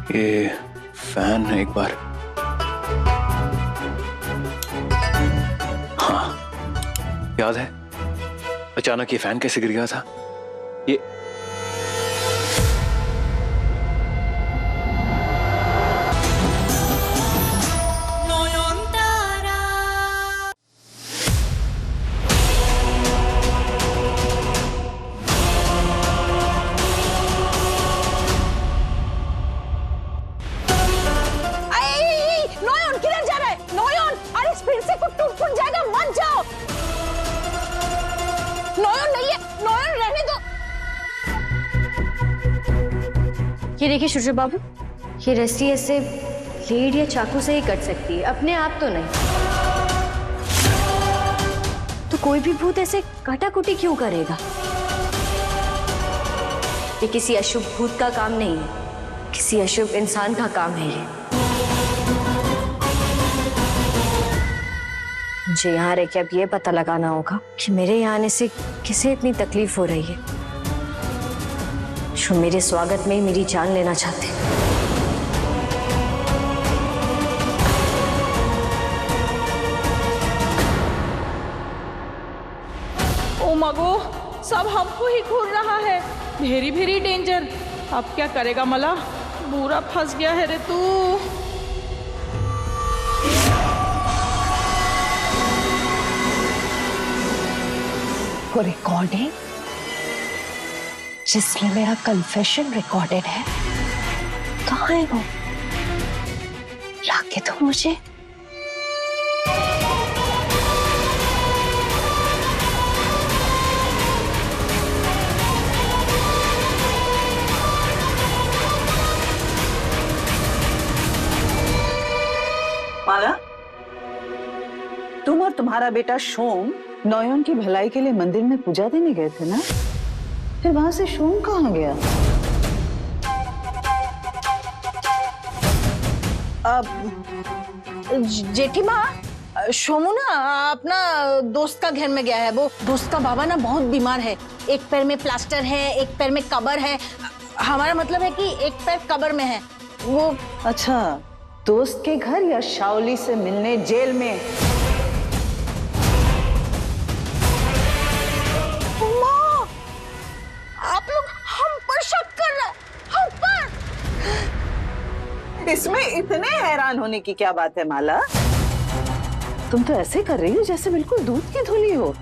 ये फैन एक बार, हाँ याद है, अचानक ये फैन कैसे गिर गया था। ये ये देखिए शुरू बाबू, ये रस्सी ऐसे लीड या चाकू से ही कट सकती है, अपने आप तो नहीं। तो कोई भी भूत ऐसे काटाकुटी क्यों करेगा? ये किसी अशुभ भूत का काम नहीं है, किसी अशुभ इंसान का काम है ये। मुझे यहाँ रह के अब ये पता लगाना होगा कि मेरे यहाँ आने से किसे इतनी तकलीफ हो रही है, जो मेरे स्वागत में ही मेरी जान लेना चाहते हैं। ओ मगो, सब हमको ही घूर रहा है, भेरी भेरी डेंजर। अब क्या करेगा मला, पूरा फंस गया है रे तू। वो रिकॉर्डिंग जिसमें मेरा कन्फेशन रिकॉर्डेड है, कहाँ है वो? लाके तो मुझे। माला, तुम और तुम्हारा बेटा सोम नॉयन की भलाई के लिए मंदिर में पूजा देने गए थे ना? फिर वहां से सोम कहाँ गया? जेठी माँ, सोमू ना अपना दोस्त का घर में गया है। वो दोस्त का बाबा ना बहुत बीमार है, एक पैर में प्लास्टर है, एक पैर में कब्र है। हमारा मतलब है कि एक पैर कब्र में है वो। अच्छा, दोस्त के घर या शाओली से मिलने जेल में? आप लोग हम पर शक कर रहे हैं, हम पर। इसमें इतने हैरान होने की क्या बात है माला? तुम तो ऐसे कर रही हो जैसे बिल्कुल दूध की धुली हो।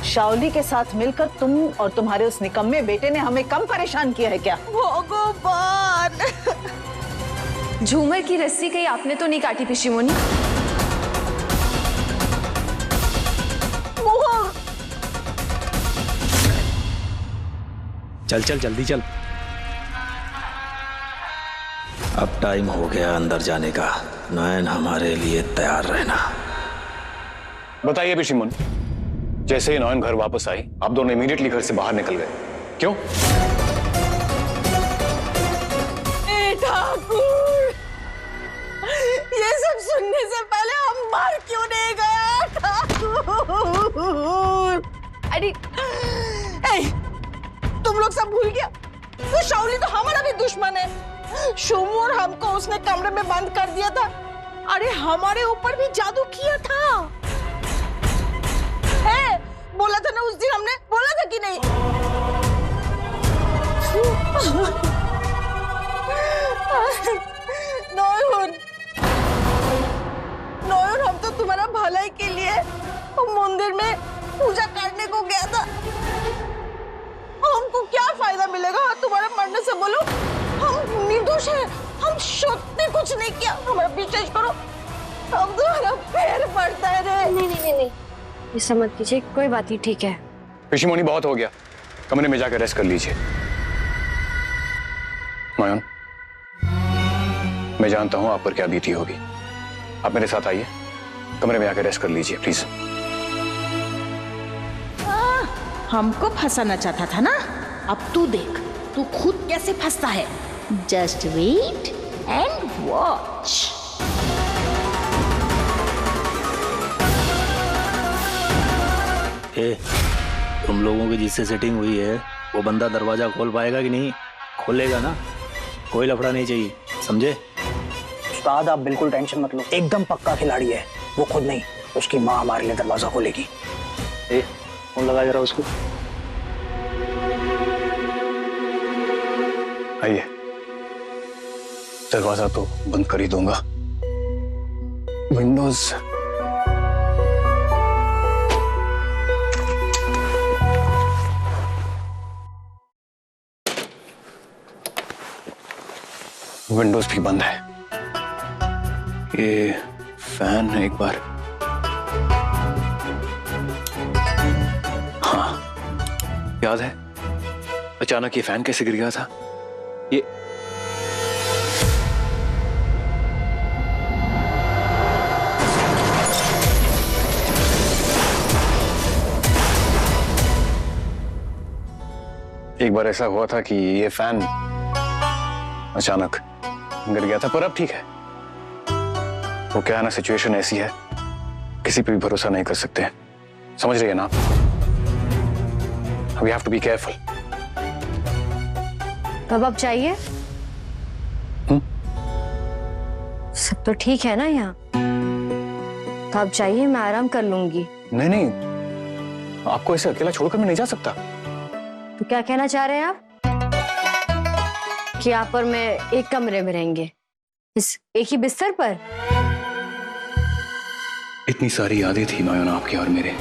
शाओली के साथ मिलकर तुम और तुम्हारे उस निकम्मे बेटे ने हमें कम परेशान किया है क्या? भगवान, झूमर की रस्सी कहीं आपने तो नहीं काटी पिशीमोनी? चल चल जल्दी चल, अब टाइम हो गया अंदर जाने का। नयन, हमारे लिए तैयार रहना। बताइए पिशीमोन, जैसे ही नयन घर वापस आई, आप दोनों इमीडिएटली घर से बाहर निकल गए, क्यों? ठाकुर, ये सब सुनने से पहले हम मर क्यों नहीं गए ठाकुर? अरे तुम लोग सब भूल गया, वो शाओली तो हमारा भी दुश्मन है। सोमू और हमको उसने कमरे में बंद कर दिया था। अरे हमारे ऊपर भी जादू किया था। है, बोला था ना उस दिन, हमने बोला था कि नहीं? नॉयन, नॉयन, हम तो तुम्हारा भलाई के लिए मंदिर में पूजा करने को गया था। हमको क्या फायदा मिलेगा तुम्हारे मरने से? बोलो, हम निर्दोष हैं, हम सत्य कुछ नहीं किया। हमारा विश्वास करो, हम तुम्हारा पैर पड़ता है रे। नहीं, ऐसा मत कीजिए, कोई बात नहीं, ठीक है। पिशीमोनी, बहुत हो गया, कमरे में जाकर रेस्ट कर लीजिए। नयन, मैं जानता हूं आप पर क्या बीती होगी, आप मेरे साथ आइए, कमरे में आकर रेस्ट कर लीजिए प्लीज। हमको फंसाना चाहता था ना, अब तू देख तू खुद कैसे फंसता है। Just wait and watch. तुम लोगों की जिससे सेटिंग हुई है वो बंदा दरवाजा खोल पाएगा कि नहीं? खोलेगा ना? कोई लफड़ा नहीं चाहिए, समझे? उस्ताद आप बिल्कुल टेंशन मत लो, एकदम पक्का खिलाड़ी है। वो खुद नहीं, उसकी माँ हमारे लिए दरवाजा खोलेगी। ए, फोन लगा जरा उसको। आइए, दरवाजा तो बंद कर ही दूंगा, विंडोज विंडोज भी बंद है। ये फैन एक बार, हाँ याद है, अचानक ये फैन कैसे गिर गया था। ये एक बार ऐसा हुआ था कि ये फैन अचानक गिर गया था, पर अब ठीक है। वो क्या है ना, सिचुएशन ऐसी है, किसी पे भी भरोसा नहीं कर सकते, समझ रही है ना आप? We have to be careful. कब आप चाहिए? सब तो ठीक है ना यहाँ? तो आप चाहिए, मैं आराम कर लूंगी। नहीं नहीं, आपको ऐसे अकेला छोड़कर मैं नहीं जा सकता। तो क्या कहना चाह रहे हैं आप? कि आप और मैं एक कमरे में रहेंगे, इस एक ही बिस्तर पर? इतनी सारी यादें थी नयन आपकी और मेरे,